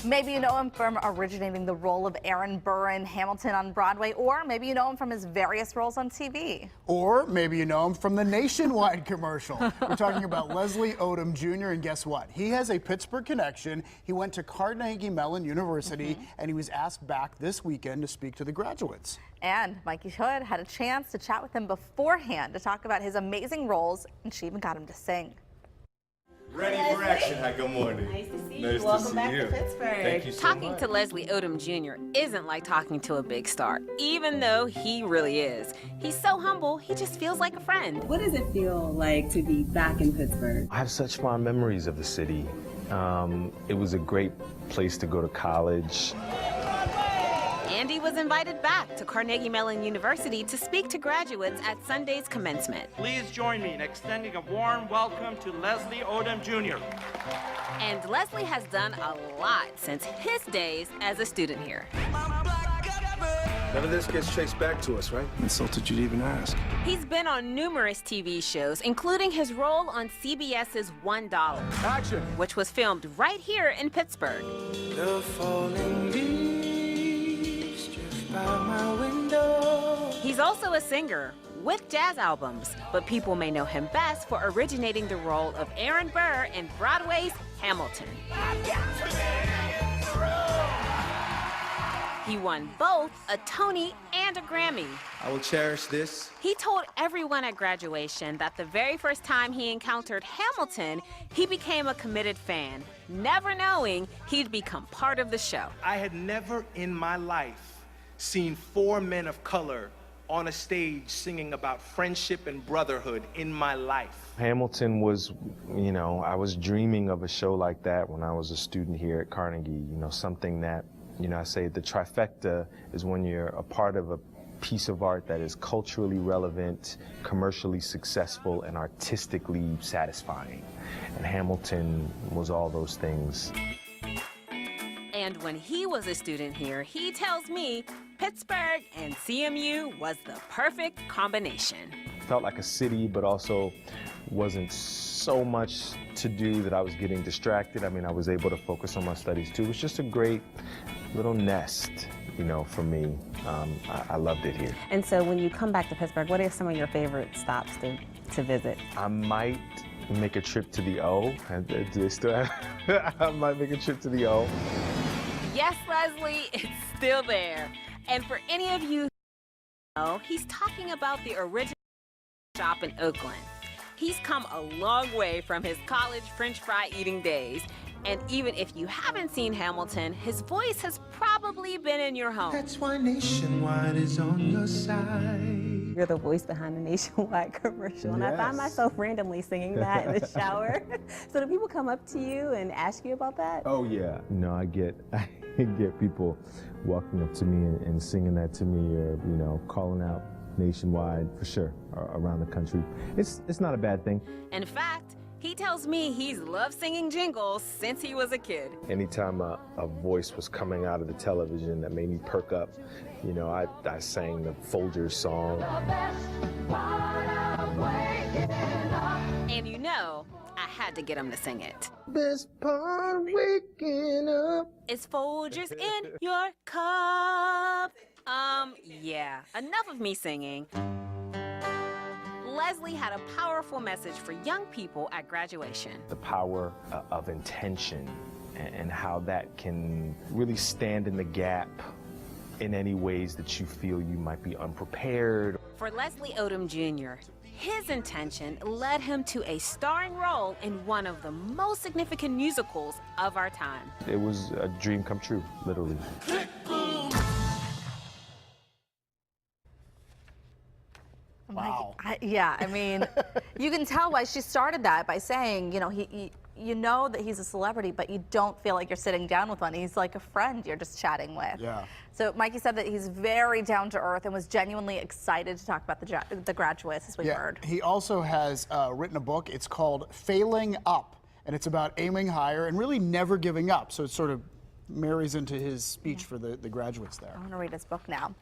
Maybe you know him from originating the role of Aaron Burr in Hamilton on Broadway, or maybe you know him from his various roles on TV. Or maybe you know him from the Nationwide commercial. We're talking about Leslie Odom Jr., and guess what? He has a Pittsburgh connection. He went to Carnegie Mellon University, and he was asked back this weekend to speak to the graduates. And Mikey Hood had a chance to chat with him beforehand to talk about his amazing roles, and she even got him to sing. Ready for action. Hi, good morning. Nice to see you. Welcome back to Pittsburgh. Thank you so Talking much. to Leslie Odom Jr. isn't like talking to a big star, even though he really is. He's so humble, he just feels like a friend. What does it feel like to be back in Pittsburgh? I have such fond memories of the city. It was a great place to go to college. Andy was invited back to Carnegie Mellon University to speak to graduates at Sunday's commencement. Please join me in extending a warm welcome to Leslie Odom Jr. And Leslie has done a lot since his days as a student here. None of this gets traced back to us, right? Insulted you'd even ask. He's been on numerous TV shows, including his role on CBS's $1, Action! which was filmed right here in Pittsburgh. The falling leaves drift by my window. He's also a singer with jazz albums, but people may know him best for originating the role of Aaron Burr in Broadway's Hamilton. He won both a Tony and a Grammy. I will cherish this. He told everyone at graduation that the very first time he encountered Hamilton, he became a committed fan, never knowing he'd become part of the show. I had never in my life seen 4 men of color on a stage singing about friendship and brotherhood in my life. Hamilton was, I was dreaming of a show like that when I was a student here at Carnegie, something that, I say the trifecta is when you're a part of a piece of art that is culturally relevant, commercially successful, and artistically satisfying. And Hamilton was all those things. And when he was a student here, he tells me Pittsburgh and CMU was the perfect combination. Felt like a city, but also wasn't so much to do that I was getting distracted. I mean, I was able to focus on my studies too. It was just a great little nest, for me. I loved it here. And so when you come back to Pittsburgh, what are some of your favorite stops to visit? I might make a trip to the O. Do they still have? I might make a trip to the O. Yes, Leslie, it's still there. And for any of you who know, he's talking about the original shop in Oakland. He's come a long way from his college French fry eating days. And even if you haven't seen Hamilton, his voice has probably been in your home. That's why Nationwide is on your side. You're the voice behind the Nationwide commercial, and I find myself randomly singing that in the shower. So do people come up to you and ask you about that? Oh yeah, I get people walking up to me and singing that to me, or calling out Nationwide for sure around the country. It's not a bad thing. In fact, he tells me he's loved singing jingles since he was a kid. Anytime a voice was coming out of the television that made me perk up, I sang the Folgers song. And I had to get him to sing it. Best part of waking up. Is Folgers in your cup? Yeah, enough of me singing. Leslie had a powerful message for young people at graduation. The power of intention and how that can really stand in the gap in any ways that you feel you might be unprepared. For Leslie Odom Jr., his intention led him to a starring role in one of the most significant musicals of our time. It was a dream come true, literally. Wow. I mean, you can tell why she started that by saying, you know that he's a celebrity, but you don't feel like you're sitting down with one. He's like a friend you're just chatting with. Yeah. So Mikey said that he's very down to earth and was genuinely excited to talk about the graduates, as we heard. He also has written a book. It's called Failing Up, and it's about aiming higher and really never giving up. So it sort of marries into his speech for the graduates there. I want to read his book now.